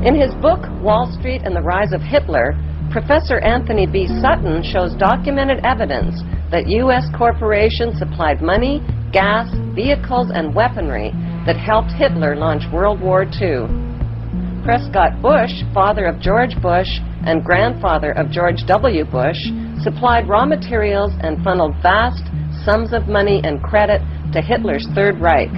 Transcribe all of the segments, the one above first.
In his book, Wall Street and the Rise of Hitler, Professor Anthony B. Sutton shows documented evidence that U.S. corporations supplied money, gas, vehicles, and weaponry that helped Hitler launch World War II. Prescott Bush, father of George Bush and grandfather of George W. Bush, supplied raw materials and funneled vast sums of money and credit to Hitler's Third Reich.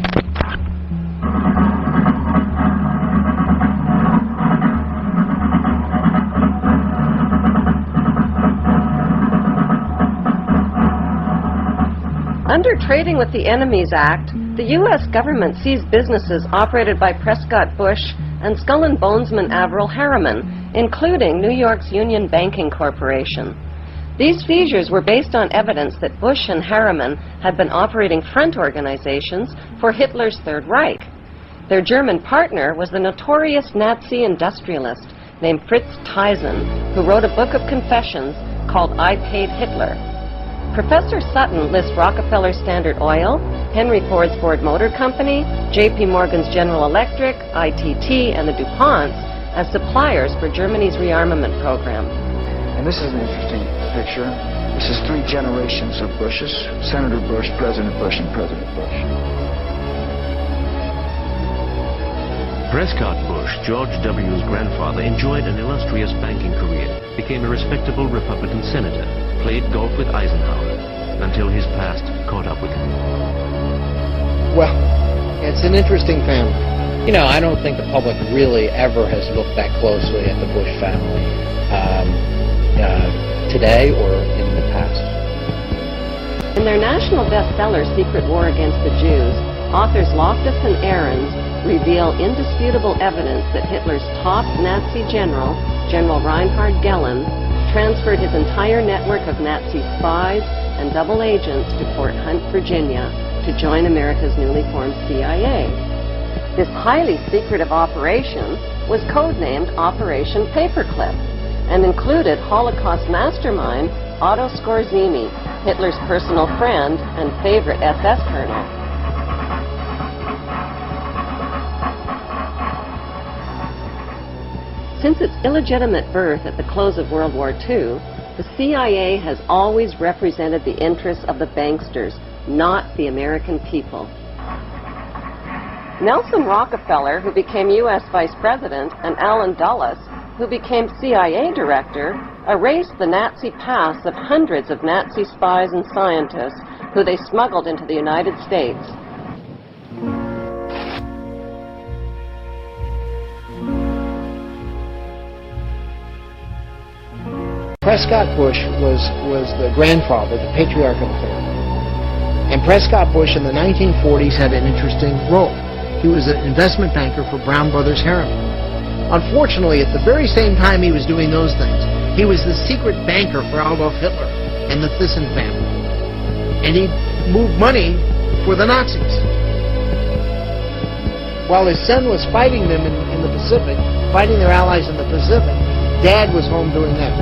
Under Trading with the Enemies Act, the U.S. government seized businesses operated by Prescott Bush and Skull and Bonesman Averell Harriman, including New York's Union Banking Corporation. These seizures were based on evidence that Bush and Harriman had been operating front organizations for Hitler's Third Reich. Their German partner was the notorious Nazi industrialist named Fritz Thyssen, who wrote a book of confessions called I Paid Hitler. Professor Sutton lists Rockefeller Standard Oil, Henry Ford's Ford Motor Company, J.P. Morgan's General Electric, ITT, and the DuPonts as suppliers for Germany's rearmament program. And this is an interesting picture. This is 3 generations of Bushes: Senator Bush, President Bush, and President Bush. Prescott Bush, George W.'s grandfather, enjoyed an illustrious banking career, became a respectable Republican senator, played golf with Eisenhower, until his past caught up with him. Well, it's an interesting family. You know, I don't think the public really ever has looked that closely at the Bush family today or in the past. In their national bestseller, Secret War Against the Jews, authors Loftus and Ahrens reveal indisputable evidence that Hitler's top Nazi general, General Reinhard Gehlen, transferred his entire network of Nazi spies and double agents to Fort Hunt, Virginia, to join America's newly formed CIA. This highly secretive operation was codenamed Operation Paperclip and included Holocaust mastermind Otto Skorzeny, Hitler's personal friend and favorite SS colonel. Since its illegitimate birth at the close of World War II, the CIA has always represented the interests of the banksters, not the American people. Nelson Rockefeller, who became U.S. Vice President, and Allen Dulles, who became CIA Director, erased the Nazi past of hundreds of Nazi spies and scientists who they smuggled into the United States. Prescott Bush was the grandfather, the patriarch of the family. And Prescott Bush in the 1940s had an interesting role. He was an investment banker for Brown Brothers Harriman. Unfortunately, at the very same time he was doing those things, he was the secret banker for Adolf Hitler and the Thyssen family. And he moved money for the Nazis. While his son was fighting them in the Pacific, fighting their allies in the Pacific, Dad was home doing that.